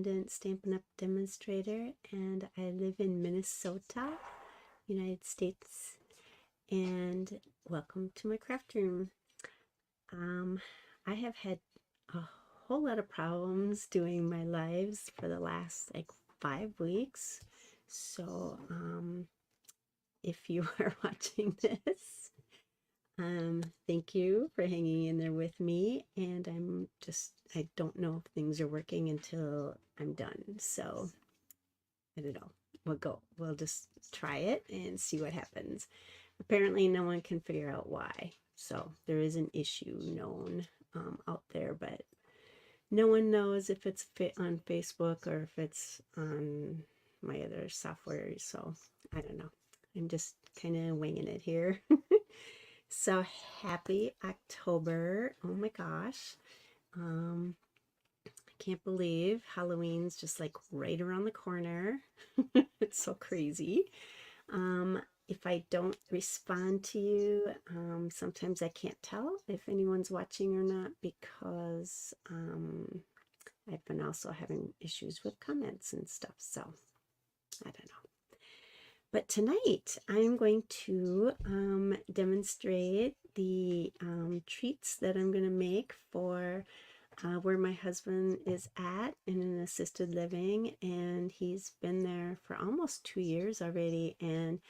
independent Stampin' Up! Demonstrator, and I live in Minnesota, United States. And welcome to my craft room. I have had a whole lot of problems doing my lives for the last like 5 weeks. So if you are watching this, thank you for hanging in there with me. And I don't know if things are working until I'm done. So I don't know. We'll just try it and see what happens. Apparently no one can figure out why. So there is an issue known out there, but no one knows if it's fit on Facebook or if it's on my other software. So I don't know. I'm just kind of winging it here. So happy October. Oh my gosh. I can't believe Halloween's just like right around the corner. It's so crazy. If I don't respond to you, sometimes I can't tell if anyone's watching or not because I've been also having issues with comments and stuff. So I don't know. But tonight I'm going to demonstrate the treats that I'm going to make for where my husband is at in an assisted living, and he's been there for almost 2 years already. And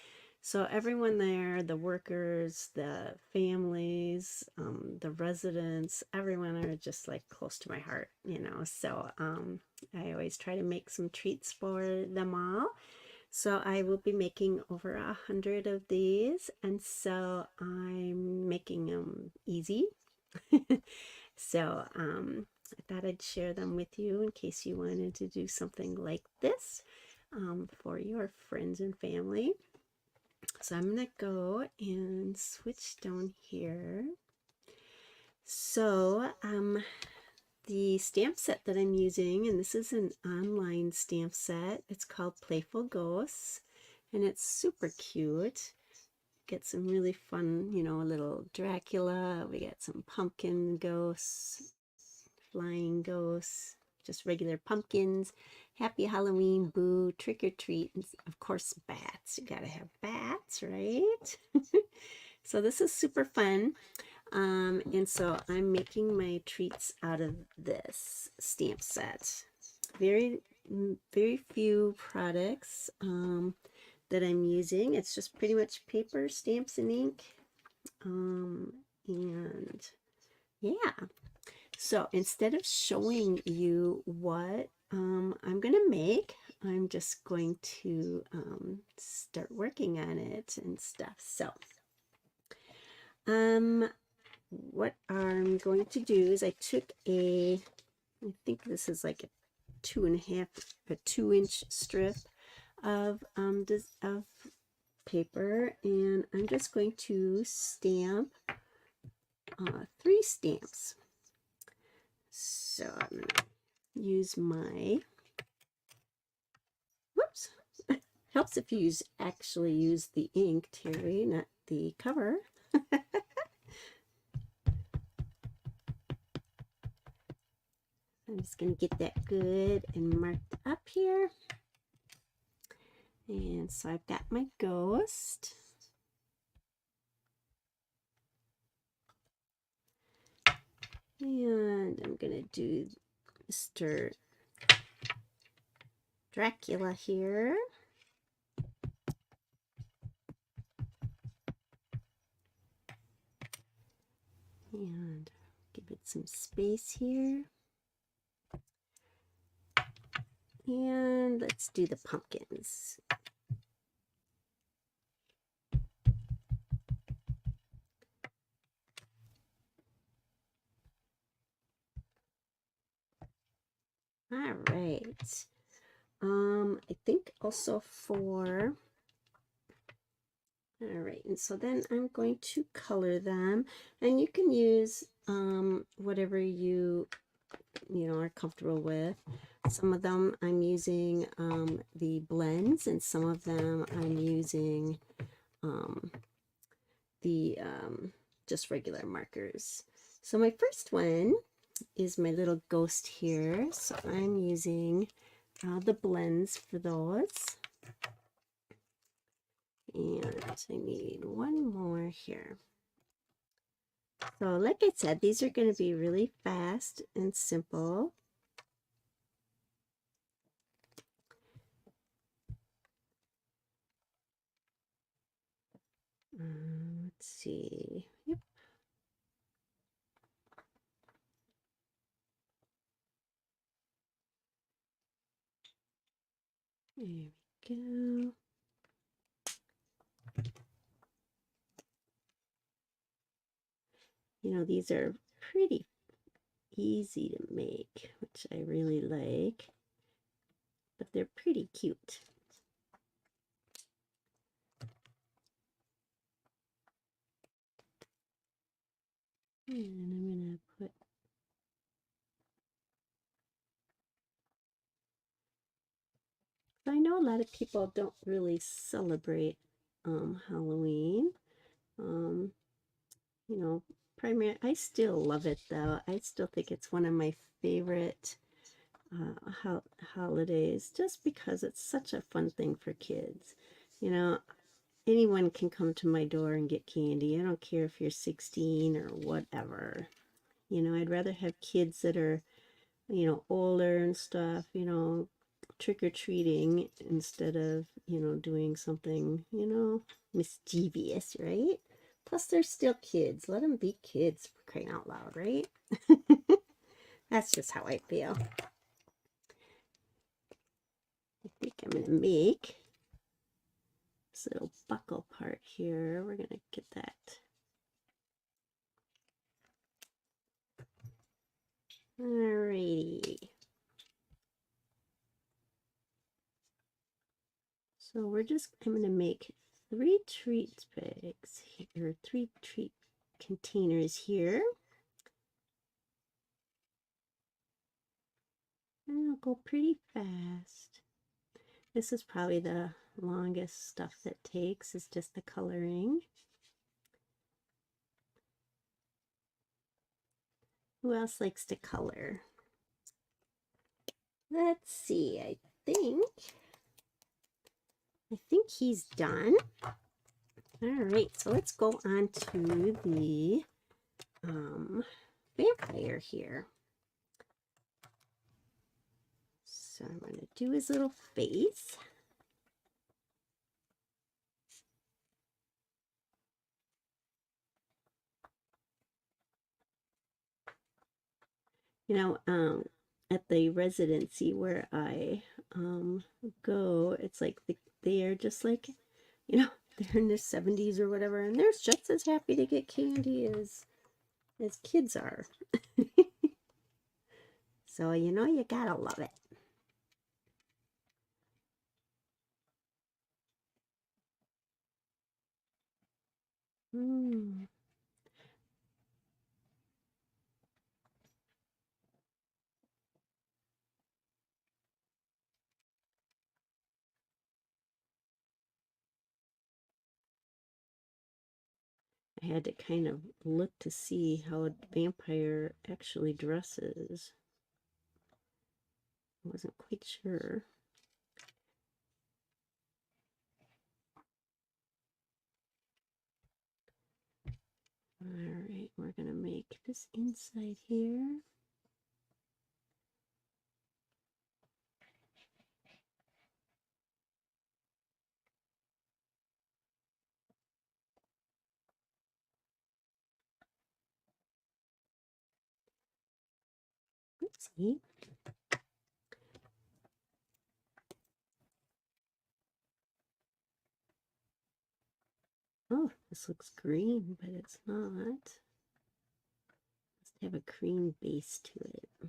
so everyone there, the workers, the families, the residents, everyone are just like close to my heart, you know. So I always try to make some treats for them all. So I will be making over 100 of these, and so I'm making them easy. So I thought I'd share them with you in case you wanted to do something like this for your friends and family. So I'm going to go and switch down here. So the stamp set that I'm using, and this is an online stamp set, it's called Playful Ghosts, and it's super cute. Get some really fun, you know, a little Dracula. We got some pumpkin ghosts, flying ghosts, just regular pumpkins. Happy Halloween, boo, trick or treat, and of course bats. You gotta have bats, right? So this is super fun. And so I'm making my treats out of this stamp set. Very few products that I'm using. It's just pretty much paper, stamps, and ink. And yeah. So instead of showing you what I'm going to make, I'm just going to start working on it and stuff. So what I'm going to do is I took I think this is like a 2-inch strip of paper, and I'm just going to stamp 3 stamps. So I'm going to use my, whoops, helps if you actually use the ink, Terry, not the cover. I'm just going to get that good and marked up here. And so I've got my ghost. And I'm going to do Mr. Dracula here. And give it some space here. And let's do the pumpkins. All right. I think also for, all right, and so then I'm going to color them, and you can use whatever you know are comfortable with. Some of them I'm using the blends, and some of them I'm using the just regular markers. So my first one is my little ghost here. So I'm using the blends for those. And I need one more here. So like I said, these are going to be really fast and simple. Let's see. Yep. There we go. You know, these are pretty easy to make, which I really like, but they're pretty cute. And I'm going to put I know a lot of people don't really celebrate Halloween. You know, I still love it though. I still think it's one of my favorite holidays just because it's such a fun thing for kids. You know, anyone can come to my door and get candy. I don't care if you're 16 or whatever. You know, I'd rather have kids that are, you know, older and stuff, you know, trick-or-treating instead of, you know, doing something, you know, mischievous, right? Plus, they're still kids. Let them be kids, for crying out loud, right? That's just how I feel. I think I'm going to make this little buckle part here. We're going to get that. Alrighty. So I'm going to make 3 treat bags here, 3 treat containers here. And I'll go pretty fast. This is probably the longest stuff that takes, is just the coloring. Who else likes to color? Let's see, I think he's done. All right, so let's go on to the vampire here. So I'm going to do his little face. You know, at the residency where I go, it's like they are just like, you know, they're in their 70s or whatever, and they're just as happy to get candy as kids are. So, you know, you gotta love it. I had to kind of look to see how a vampire actually dresses. I wasn't quite sure. All right, we're gonna make this inside here. Let's see. Oh, this looks green, but it's not. Must have a cream base to it.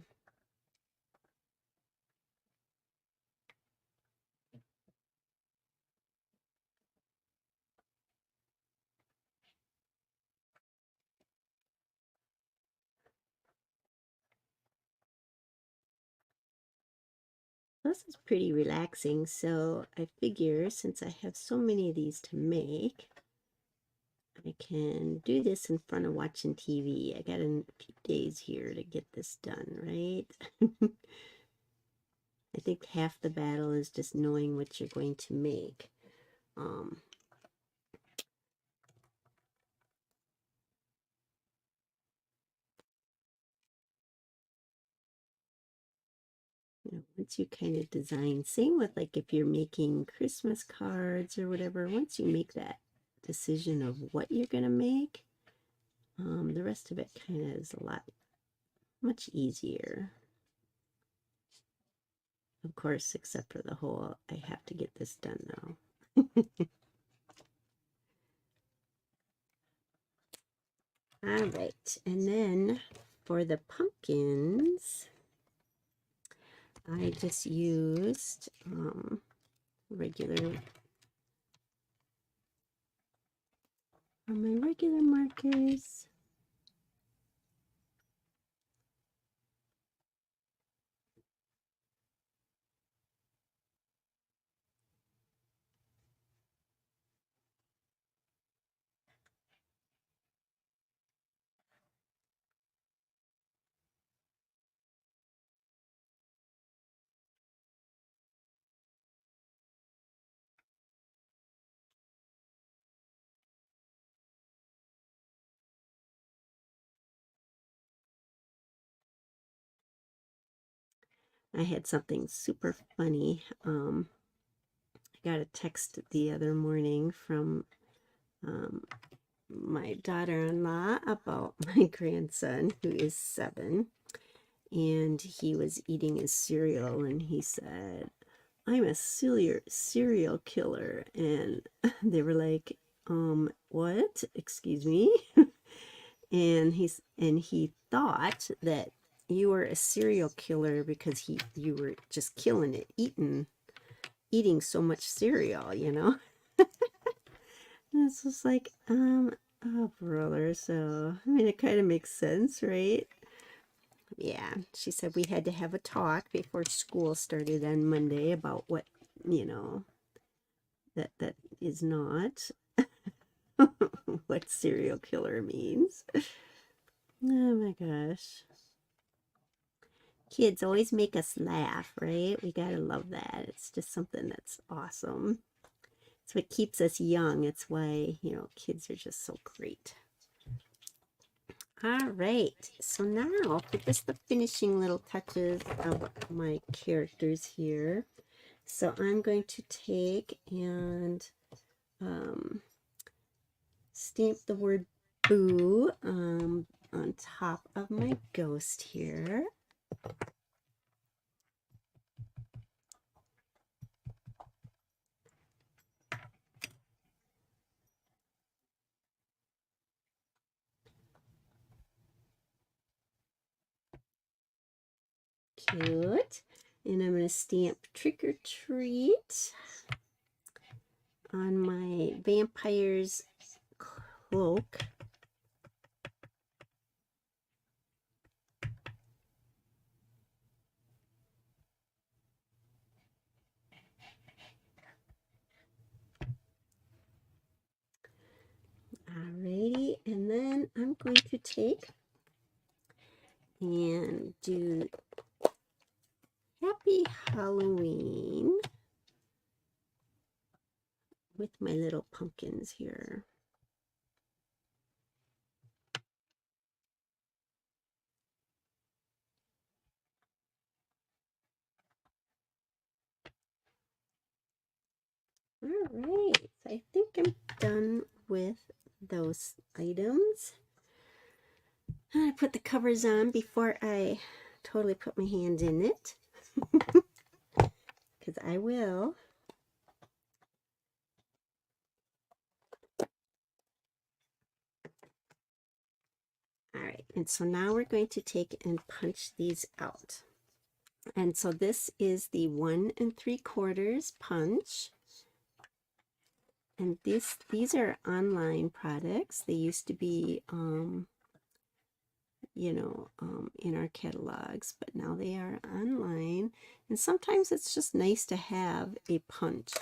This is pretty relaxing, so I figure since I have so many of these to make, I can do this in front of watching TV. I got a few days here to get this done, right? I think half the battle is just knowing what you're going to make. Once you kind of design, same with like if you're making Christmas cards or whatever, once you make that decision of what you're going to make, the rest of it kind of is a lot much easier. Of course, except for the whole, I have to get this done now. All right, and then for the pumpkins, I just used my regular markers. I had something super funny. I got a text the other morning from my daughter-in-law about my grandson, who is 7, and he was eating his cereal, and he said, "I'm a serial killer," and they were like, what? Excuse me? And he thought that you were a serial killer because you were just killing it, eating so much cereal, you know. And it's just like, oh brother, so I mean it kind of makes sense, right? Yeah, she said we had to have a talk before school started on Monday about what, you know, that is not what serial killer means. Oh my gosh. Kids always make us laugh, right? We gotta love that. It's just something that's awesome. It's what keeps us young. It's why, you know, kids are just so great. All right, so now for just the finishing little touches of my characters here. So I'm going to take and stamp the word boo on top of my ghost here. Cute. And I'm going to stamp trick or treat on my vampire's cloak. Alrighty, and then I'm going to take and do Happy Halloween with my little pumpkins here. All right, so I think I'm done with those items. I put the covers on before I totally put my hand in it, because I will. All right, and so now we're going to take and punch these out. And so this is the 1 3/4 punch. And these are online products. They used to be, you know, in our catalogs, but now they are online. And sometimes it's just nice to have a punch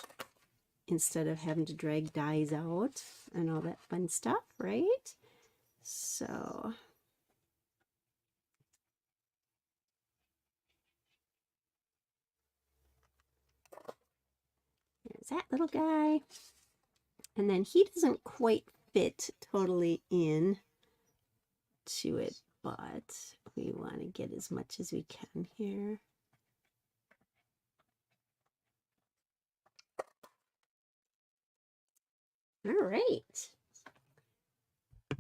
instead of having to drag dies out and all that fun stuff, right? So that little guy. And then he doesn't quite fit totally in to it, but we want to get as much as we can here. All right.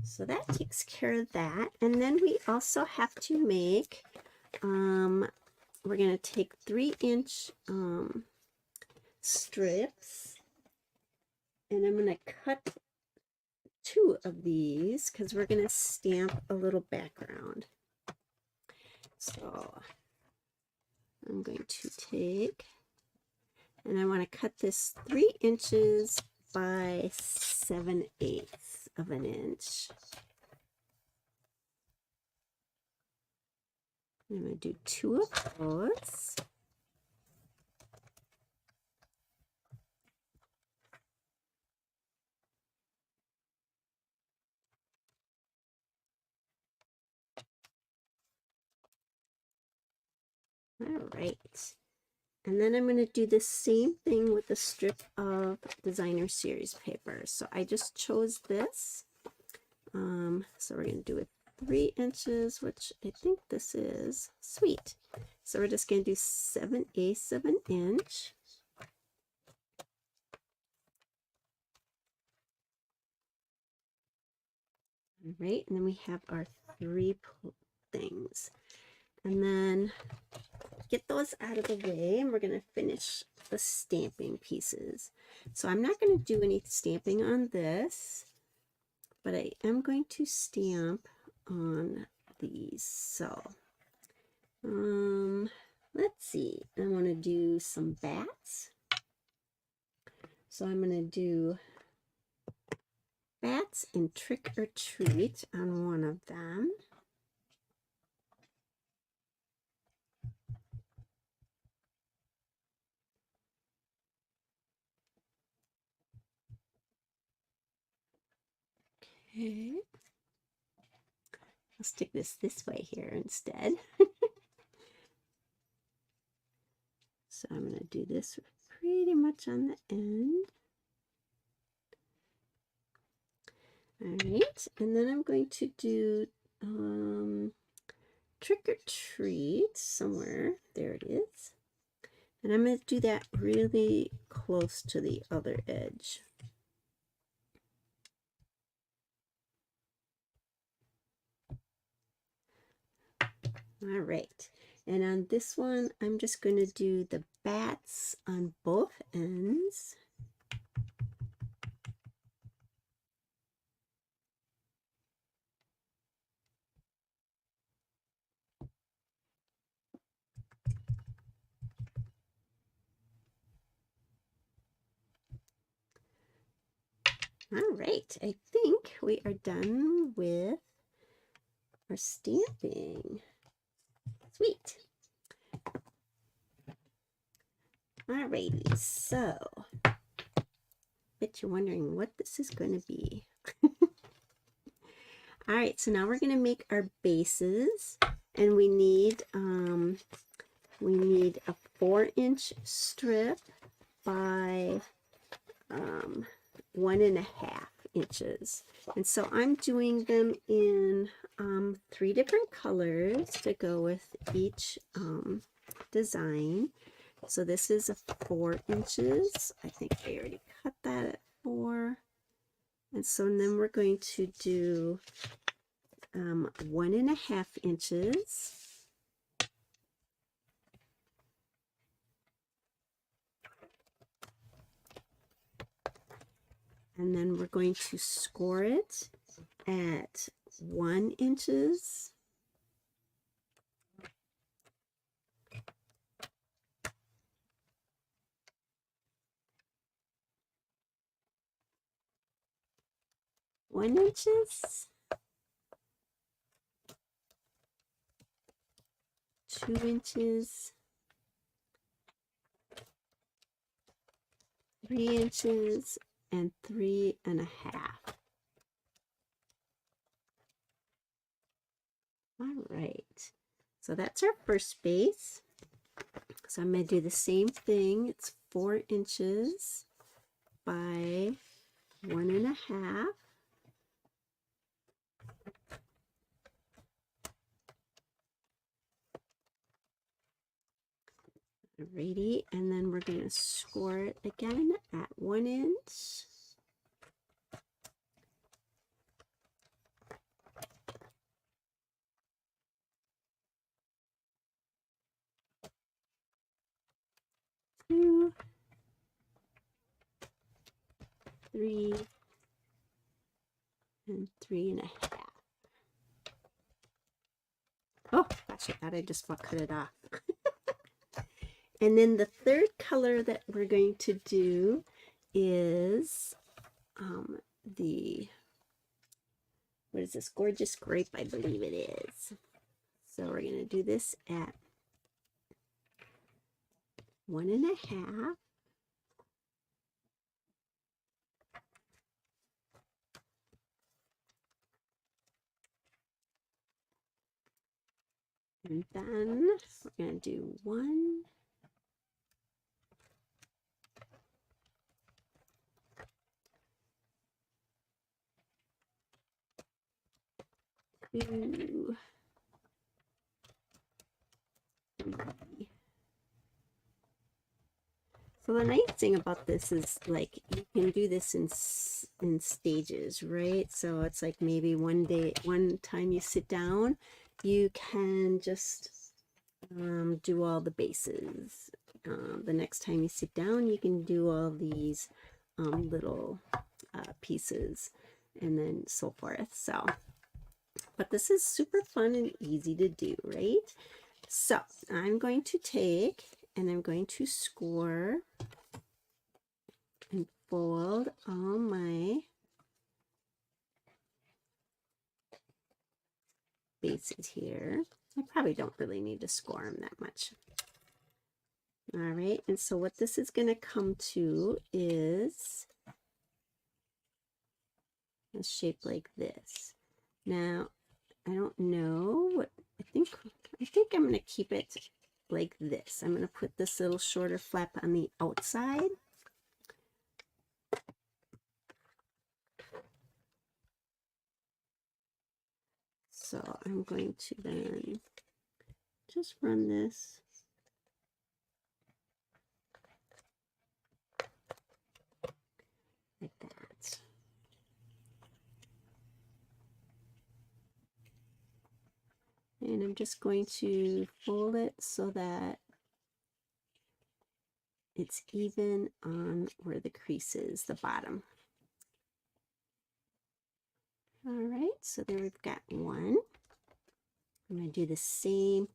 So that takes care of that. And then we also have to make, we're going to take 3-inch strips, and I'm going to cut 2 of these because we're going to stamp a little background. So I'm going to take, and I want to cut this 3 inches by 7/8 of an inch. I'm going to do 2 of those. All right. And then I'm going to do the same thing with a strip of designer series paper. So I just chose this. So we're going to do it 3 inches, which I think this is. Sweet. So we're just going to do 7/8 of an inch. All right, and then we have our 3 things. And then get those out of the way, and we're going to finish the stamping pieces. So I'm not going to do any stamping on this, but I am going to stamp on these. So let's see, I want to do some bats. So I'm going to do bats and trick or treat on one of them. Okay. I'll stick this way here instead. So I'm going to do this pretty much on the end. All right, and then I'm going to do trick or treat somewhere. There it is. And I'm going to do that really close to the other edge. All right, and on this one, I'm just going to do the bats on both ends. All right, I think we are done with our stamping. Sweet. All righty, so bet you're wondering what this is going to be. All right, so now we're going to make our bases, and we need a 4-inch strip by 1.5 inches. And so I'm doing them in 3 different colors to go with each design. So this is a 4 inches. I think I already cut that at 4. And so then we're going to do 1.5 inches. And then we're going to score it at 1 inches. One inches, 2 inches, 3 inches, and 3.5. All right, so that's our first base. So I'm going to do the same thing. It's 4 inches. by 1.5. Alrighty, and then we're going to score it again at 1 inch. Two, 3, and 3.5. Oh gosh, I thought I just cut it off. And then the third color that we're going to do is what is this? Gorgeous Grape, I believe it is. So we're going to do this at 1.5. And then we're going to do 1, 2, 3. So the nice thing about this is, like, you can do this in stages, right? So it's like maybe one time you sit down, you can just do all the bases. The next time you sit down, you can do all these little pieces, and then so forth. So, but this is super fun and easy to do, right? So I'm going to take and I'm going to score and fold all my bases here. I probably don't really need to score them that much. All right, and so what this is going to come to is a shape like this. Now, I don't know what I think I'm going to keep it like this. I'm going to put this little shorter flap on the outside. So I'm going to then just run this like that. And I'm just going to fold it so that it's even on where the crease is, the bottom. All right, so there we've got one. I'm going to do the same.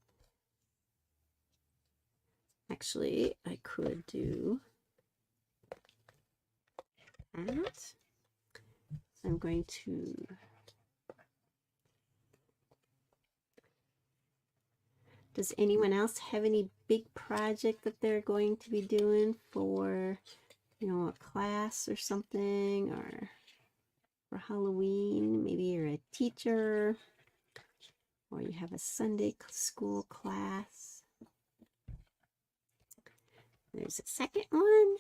Actually, I could do that. I'm going to does anyone else have any big project that they're going to be doing for, you know, a class or something, or for Halloween? Maybe you're a teacher or you have a Sunday school class. There's a second one.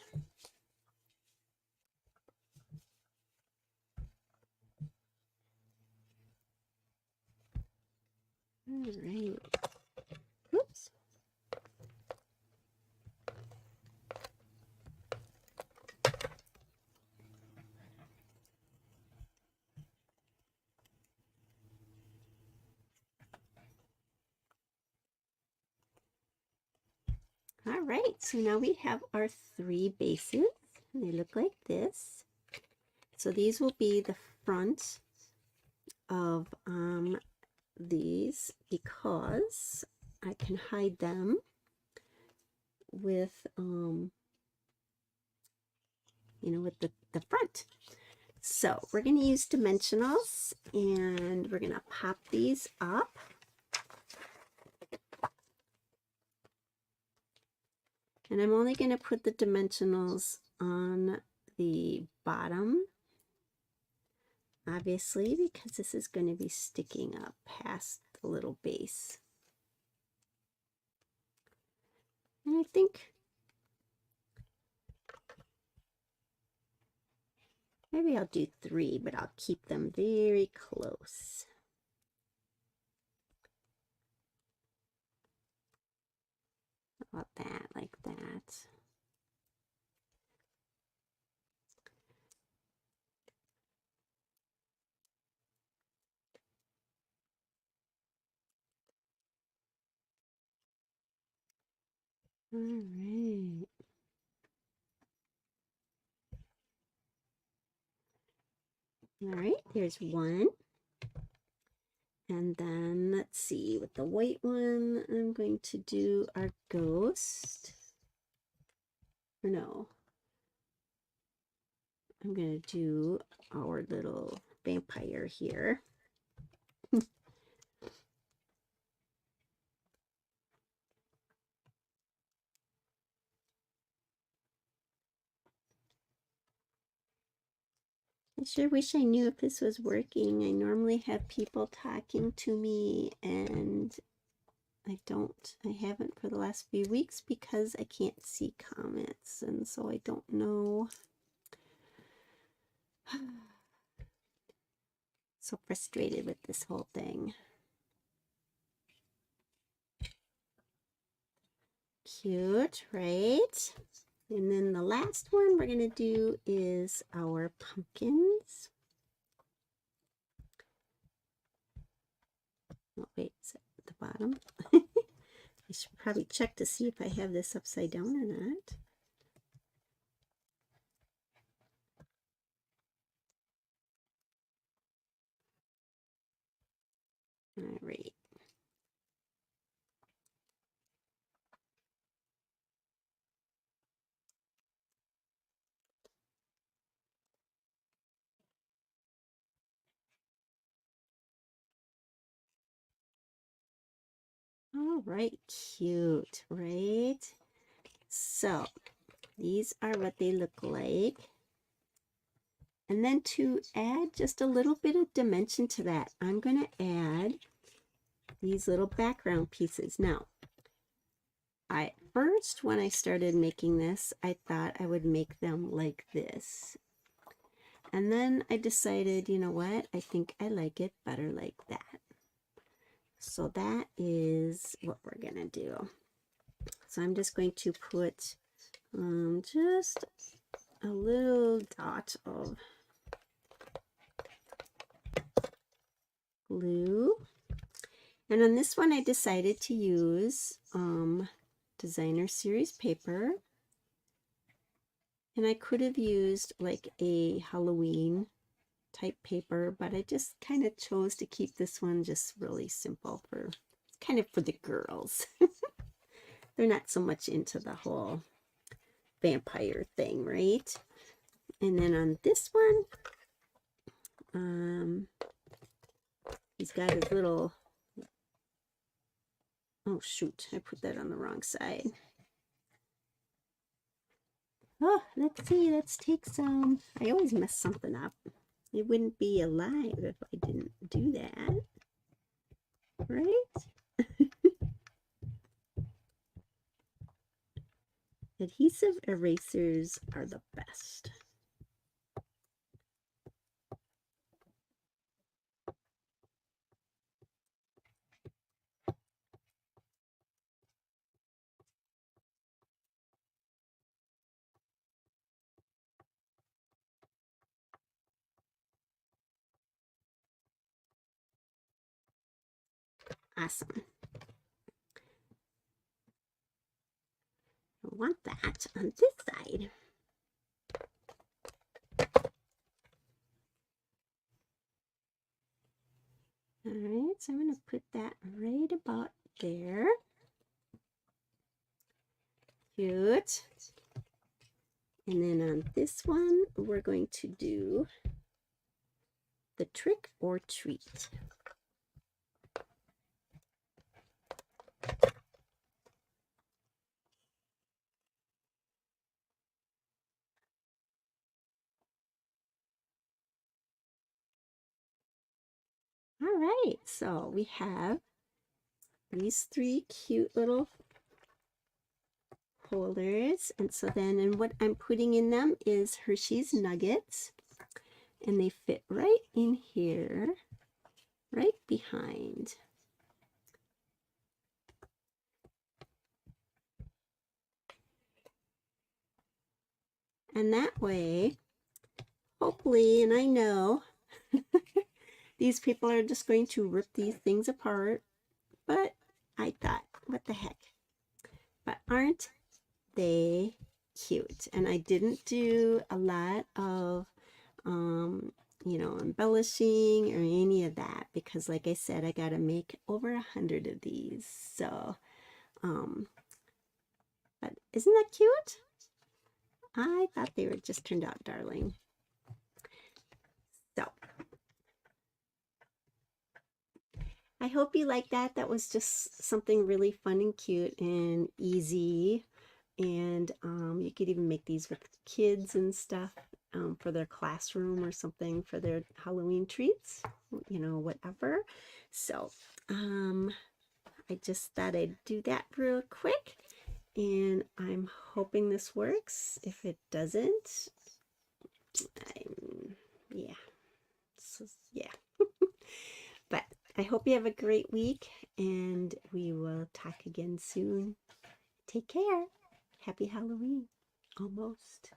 All right. Oops. All right, so now we have our 3 bases. They look like this. So these will be the front of these, because I can hide them with you know, with the front. So we're going to use dimensionals, and we're going to pop these up. And I'm only going to put the dimensionals on the bottom, obviously, because this is going to be sticking up past the little base. And I think Maybe I'll do 3, but I'll keep them very close. How about that, like that. All right. All right, there's one. And then let's see, with the white one, I'm going to do our ghost. Or no, I'm going to do our little vampire here. I sure wish I knew if this was working. I normally have people talking to me, and I haven't for the last few weeks because I can't see comments, and so I don't know. So frustrated with this whole thing. Cute, right? And then the last one we're going to do is our pumpkins. Oh, wait, is it at the bottom? I should probably check to see if I have this upside down or not. All right. All right, cute, right? So these are what they look like. And then to add just a little bit of dimension to that, I'm going to add these little background pieces. Now, first, when I started making this, I thought I would make them like this. And then I decided, you know what? I think I like it better like that. So that is what we're going to do. So I'm just going to put just a little dot of glue. And on this one, I decided to use designer series paper. And I could have used like a Halloween type paper, but I just kind of chose to keep this one just really simple for kind of for the girls. They're not so much into the whole vampire thing, right? And then on this one, he's got his little, oh shoot, I put that on the wrong side. Oh, let's see, let's take some. I always mess something up. It wouldn't be alive if I didn't do that, right? Adhesive erasers are the best. Awesome. I want that on this side. All right, so I'm going to put that right about there. Cute. And then on this one, we're going to do the trick or treat. All right, so we have these 3 cute little holders. And so then, and what I'm putting in them is Hershey's Nuggets. and they fit right in here, right behind. And that way, hopefully, and I know these people are just going to rip these things apart, but I thought, what the heck? But aren't they cute? And I didn't do a lot of, you know, embellishing or any of that because, like I said, I got to make over 100 of these. So, but isn't that cute? I thought they were just turned out darling. So, I hope you like that. That was just something really fun and cute and easy. And you could even make these with kids and stuff for their classroom or something for their Halloween treats, you know, whatever. So I just thought I'd do that real quick. And I'm hoping this works. If it doesn't, yeah. So, yeah. But I hope you have a great week, and we will talk again soon. Take care. Happy Halloween. Almost.